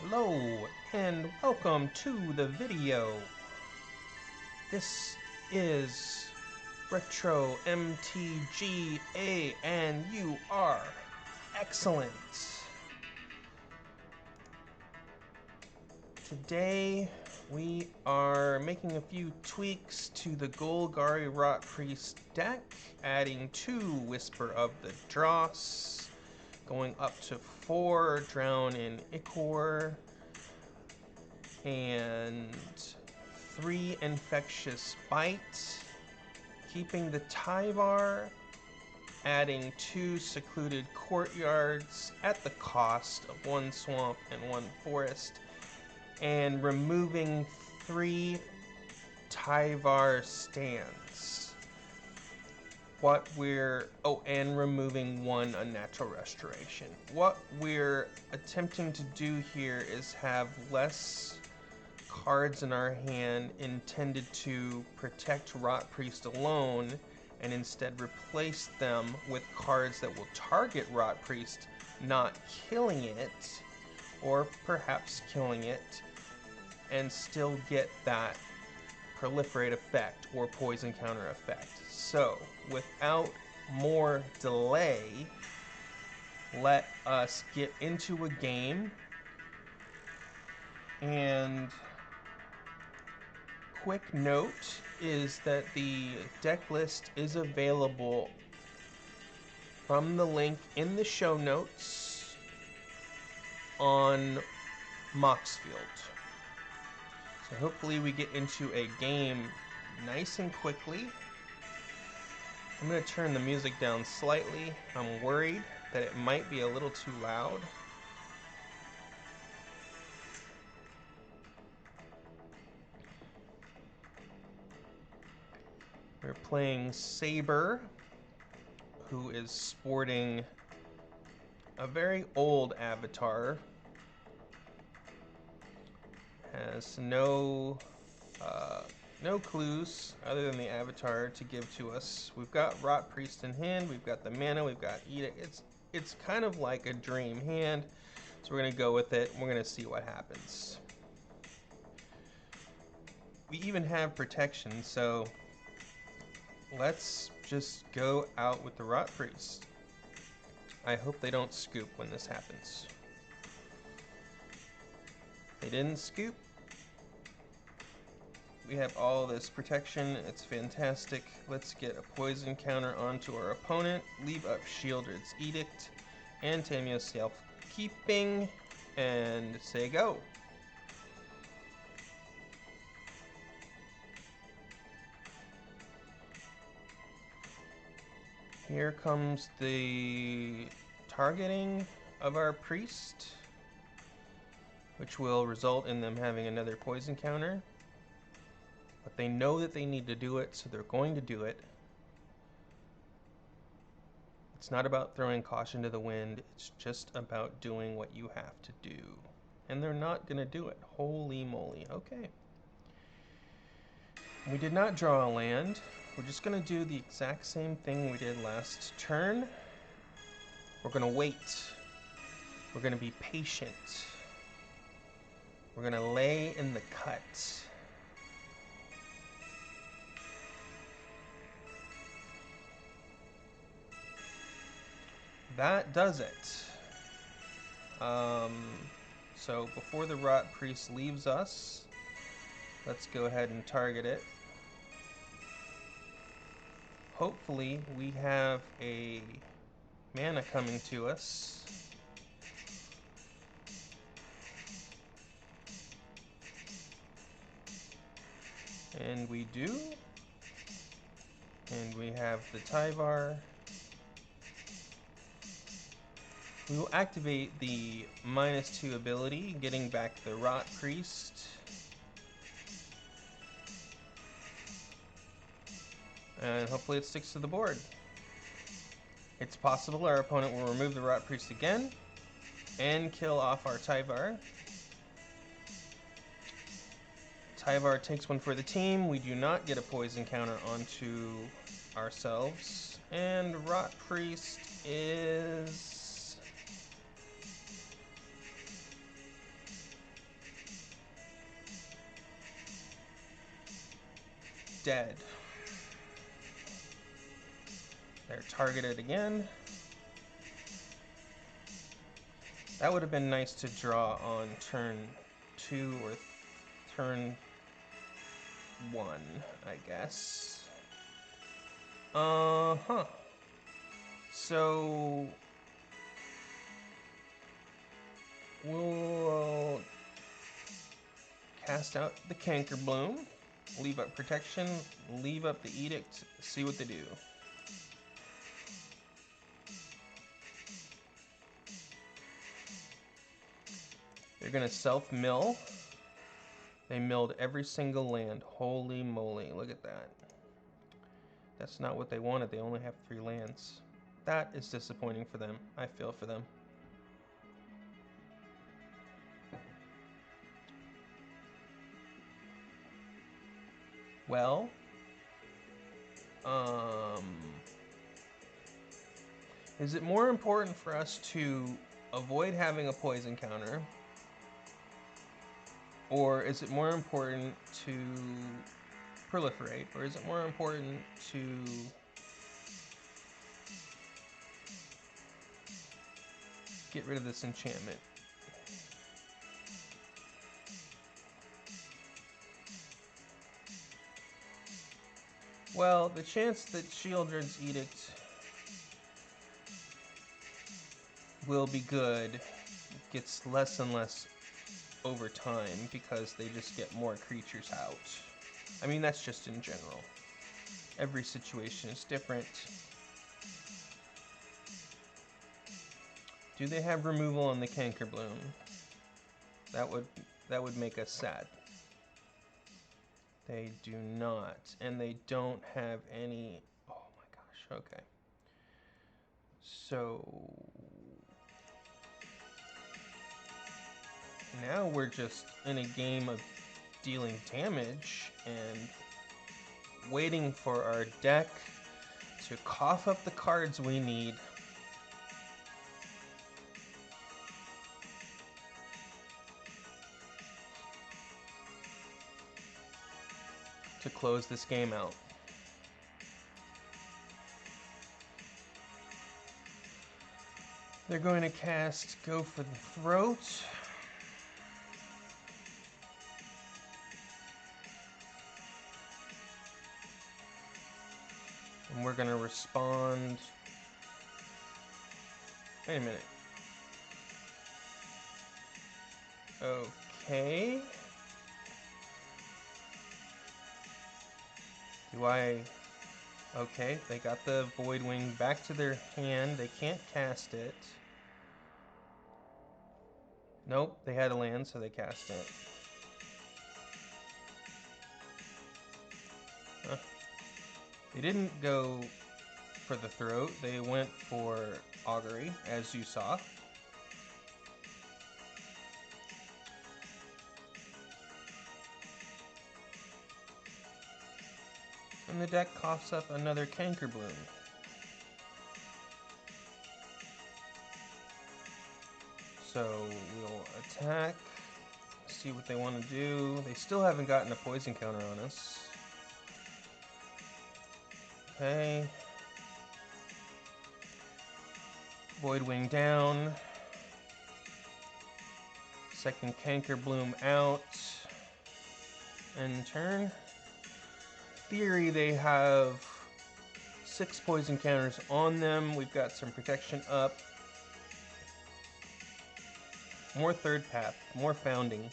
Hello and welcome to the video. This is RetroMTGA and you are excellent. Today we are making a few tweaks to the Golgari Rotpriest deck, adding 2 Whisper of the Dross, going up to 4 Drown in Ichor, and 3 Infectious Bite, keeping the Tyvar, adding 2 Secluded Courtyards at the cost of 1 Swamp and 1 Forest, and removing 3 Tyvar stands. And removing 1 Unnatural Restoration. What we're attempting to do here is have less cards in our hand intended to protect Rotpriest alone, and instead replace them with cards that will target Rotpriest, not killing it, or perhaps killing it, and still get that proliferate effect or poison counter effect. So, without more delay, let us get into a game. And quick note is that the deck list is available from the link in the show notes on Moxfield. So hopefully we get into a game nice and quickly. I'm going to turn the music down slightly. I'm worried that it might be a little too loud. We're playing Saber, who is sporting a very old avatar. Has no clues other than the avatar to give to us. We've got Rotpriest in hand, we've got the mana, we've got Edict. It's kind of like a dream hand, so we're going to go with it. We're going to see what happens. We even have protection, so let's just go out with the Rotpriest. I hope they don't scoop when this happens. They didn't scoop. We have all this protection. It's fantastic. Let's get a poison counter onto our opponent. Leave up Shieldred's Edict and Tamio's Self-Keeping, and say go. Here comes the targeting of our priest, which will result in them having another poison counter. But they know that they need to do it, so they're going to do it. It's not about throwing caution to the wind, it's just about doing what you have to do. And they're not going to do it. Holy moly. Okay. We did not draw a land. We're just going to do the exact same thing we did last turn. We're going to wait. We're going to be patient. We're going to lay in the cut. That does it. So before the Rotpriest leaves us, let's go ahead and target it. Hopefully we have a mana coming to us. And we do. And we have the Tyvar. We will activate the -2 ability, getting back the Rotpriest. And hopefully it sticks to the board. It's possible our opponent will remove the Rotpriest again and kill off our Tyvar. Tyvar takes one for the team. We do not get a poison counter onto ourselves. And Rotpriest is dead. They're targeted again. That would have been nice to draw on turn 2 or turn 1, I guess. So we'll cast out the Canker Bloom, leave up protection, leave up the Edict, see what they do. They're gonna self-mill. They milled every single land. Holy moly, look at that. That's not what they wanted. They only have 3 lands. That is disappointing for them. I feel for them. Well, is it more important for us to avoid having a poison counter, or is it more important to proliferate, or is it more important to get rid of this enchantment? Well, the chance that Shieldred's Edict will be good gets less and less over time because they just get more creatures out. I mean, that's just in general. Every situation is different. Do they have removal on the Canker Bloom? That would make us sad. They do not, and they don't have any. Oh my gosh. Okay. So now we're just in a game of dealing damage and waiting for our deck to cough up the cards we need. To close this game out. They're going to cast Go for the Throat. And we're going to respond. Wait a minute. Okay. Okay, they got the Voidwing back to their hand. They can't cast it. Nope, they had a land, so they cast it. Huh. They didn't go for the Throat. They went for Augury, as you saw. And the deck coughs up another Canker Bloom. So we'll attack, see what they want to do. They still haven't gotten a poison counter on us. Okay. Voidwing down. Second Canker Bloom out. End turn. Theory, they have 6 poison counters on them. We've got some protection up. More third path, more founding.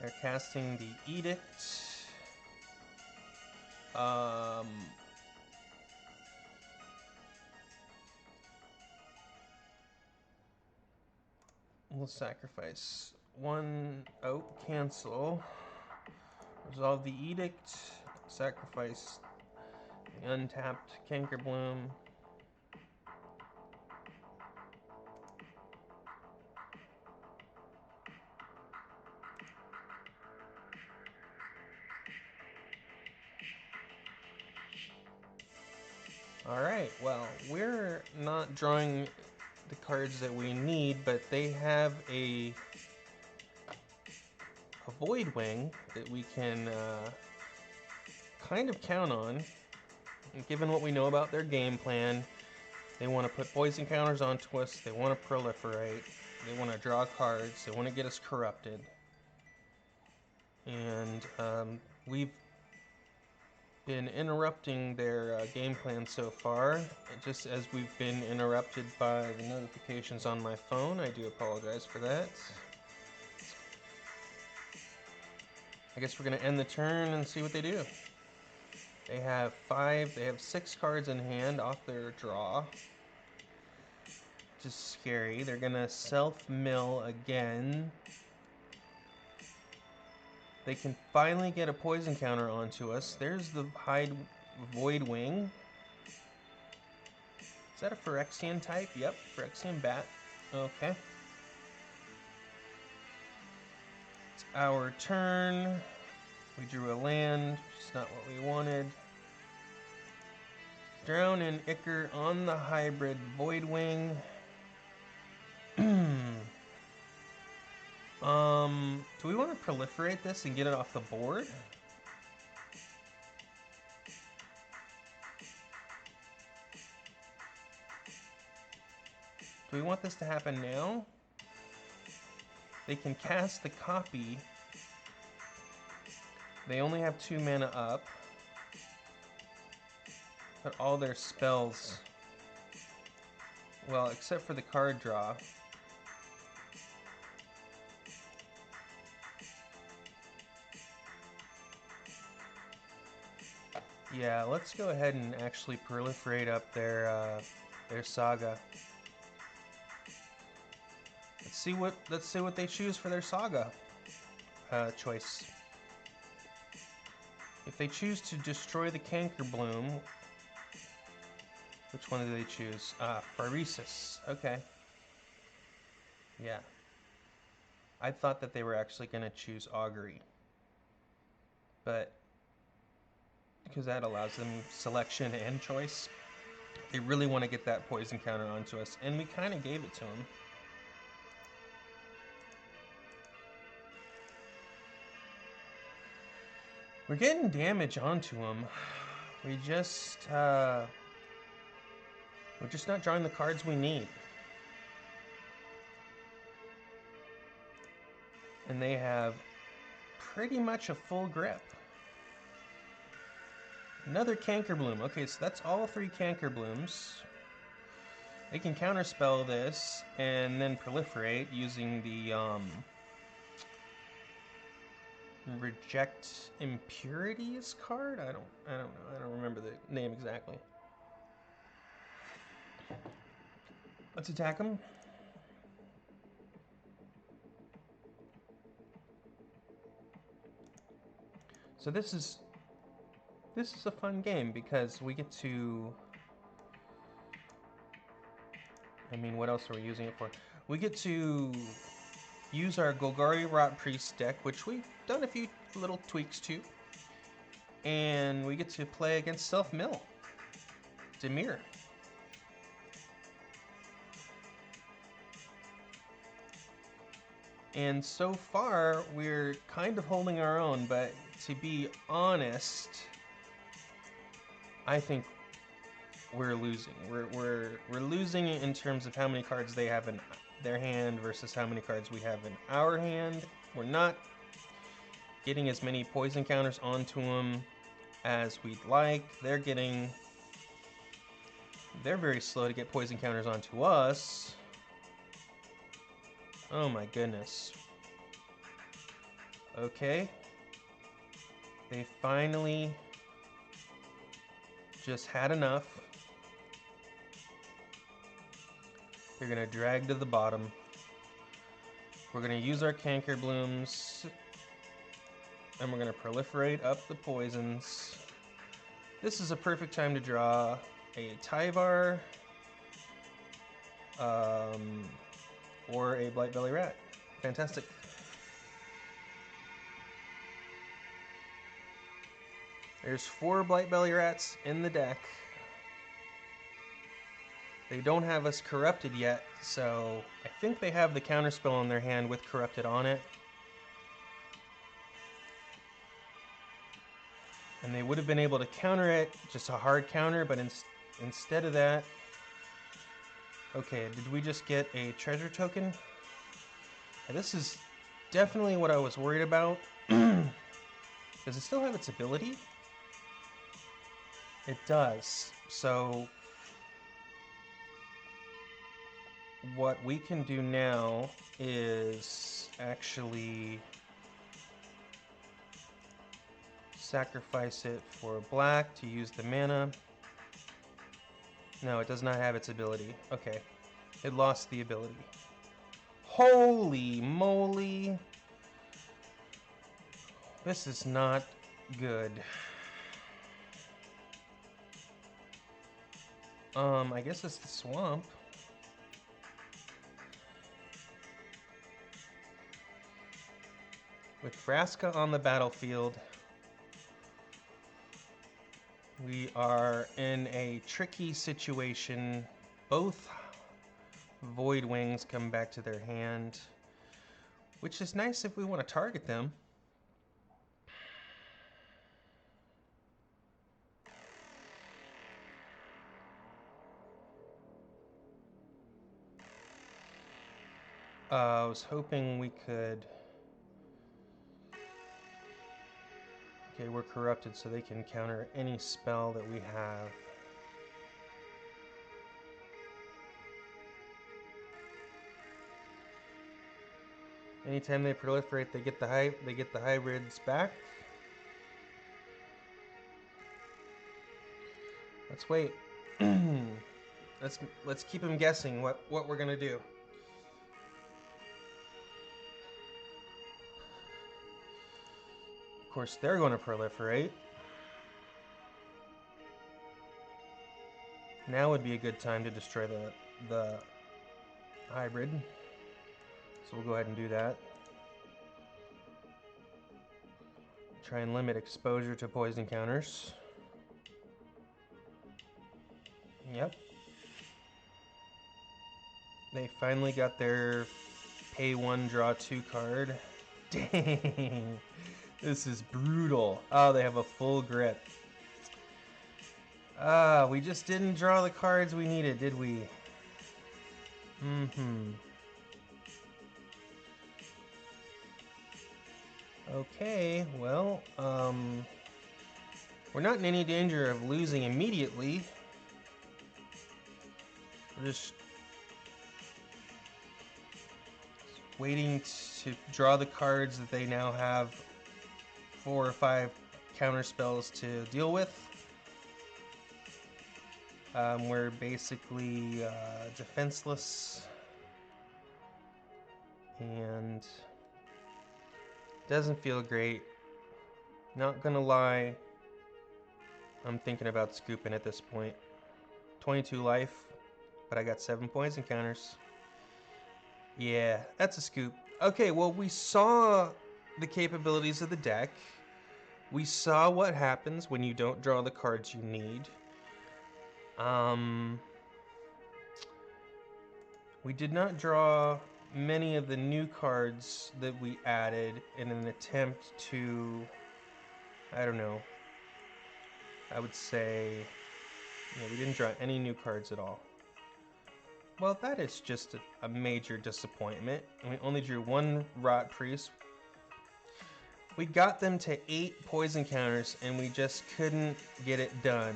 They're casting the Edict. We'll sacrifice 1. Oh, cancel. Resolve the Edict. Sacrifice the untapped Canker Bloom. Alright, well, we're not drawing the cards that we need, but they have a Void Wing that we can kind of count on. And given what we know about their game plan, they want to put poison counters onto us, they want to proliferate, they want to draw cards, they want to get us corrupted. And we've been interrupting their game plan so far, just as we've been interrupted by the notifications on my phone. I do apologize for that. I guess we're going to end the turn and see what they do. They have 6 cards in hand off their draw. Which is scary. They're going to self-mill again. They can finally get a poison counter onto us. There's the Void Wing. Is that a Phyrexian type? Yep, Phyrexian bat. Okay. It's our turn. We drew a land, which is not what we wanted. Drown in Ichor on the hybrid Void Wing. Do we want to proliferate this and get it off the board? Do we want this to happen now? They can cast the copy. They only have 2 mana up. But all their spells, well, except for the card draw. Yeah, let's go ahead and actually proliferate up their saga. Let's see what they choose for their saga choice. If they choose to destroy the Cankerbloom, which one do they choose? Phyresis. Okay. Yeah. I thought that they were actually going to choose Augury. But because that allows them selection and choice, they really want to get that poison counter onto us, and we kind of gave it to them. We're getting damage onto them. We're just not drawing the cards we need. And they have pretty much a full grip. Another Cankerbloom. Okay, so that's all 3 Cankerblooms. They can counterspell this and then proliferate using the Reject Impurities card? I don't know. I don't remember the name exactly. Let's attack them. So this is a fun game because we get to, I mean, what else are we using it for? We get to use our Golgari Rotpriest deck, which we've done a few little tweaks to, and we get to play against Self-Mill, Dimir. And so far, we're kind of holding our own, but to be honest, I think we're losing. We're losing in terms of how many cards they have in their hand versus how many cards we have in our hand. We're not getting as many poison counters onto them as we'd like. They're very slow to get poison counters onto us. Oh my goodness. Okay. They finally just had enough. They're gonna drag to the bottom. We're gonna use our Cankerblooms, and we're gonna proliferate up the poisons. This is a perfect time to draw a Tyvar, or a Blightbelly Rat. Fantastic. There's 4 Blightbelly Rats in the deck. They don't have us corrupted yet, so I think they have the counterspell in their hand with corrupted on it. And they would have been able to counter it, just a hard counter, but instead of that... Okay, did we just get a treasure token? And this is definitely what I was worried about. Does it still have its ability? It does. So what we can do now is actually sacrifice it for black to use the mana. No, it does not have its ability. Okay. It lost the ability. Holy moly! This is not good. I guess it's the swamp. With Vraska on the battlefield, we are in a tricky situation. Both Void Wings come back to their hand, which is nice if we want to target them. I was hoping we could... Okay, we're corrupted, so they can counter any spell that we have. Anytime they proliferate, they get the hybrids back. Let's wait. Let's keep them guessing what we're gonna do. Of course, they're going to proliferate. Now would be a good time to destroy the hybrid. So we'll go ahead and do that. Try and limit exposure to poison counters. Yep. They finally got their pay 1, draw 2 card. Dang. This is brutal. Oh, they have a full grip. We just didn't draw the cards we needed, did we? Okay, well, we're not in any danger of losing immediately. We're just waiting to draw the cards that they now have 4 or 5 counter spells to deal with. We're basically defenseless, and doesn't feel great. Not gonna lie, I'm thinking about scooping at this point. 22 life, but I got 7 poison counters. Yeah, that's a scoop. Okay, well, we saw the capabilities of the deck. We saw what happens when you don't draw the cards you need. We did not draw many of the new cards that we added in an attempt to, I don't know, I would say, yeah, we didn't draw any new cards at all. Well, that is just a major disappointment. We only drew 1 Rotpriest. We got them to 8 poison counters, and we just couldn't get it done.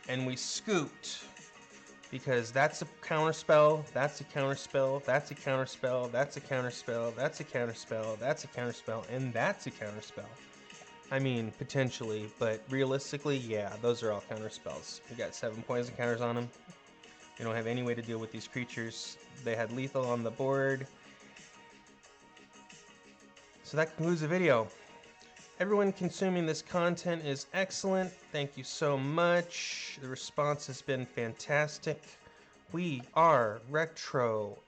And we scooped, because that's a counterspell, that's a counterspell, that's a counterspell, that's a counterspell, that's a counterspell, that's a counterspell, and that's a counterspell. I mean, potentially, but realistically, yeah, those are all counterspells. We got 7 poison counters on them. We don't have any way to deal with these creatures. They had lethal on the board. So that concludes the video. Everyone consuming this content is excellent. Thank you so much. The response has been fantastic. We are RetroMTGA.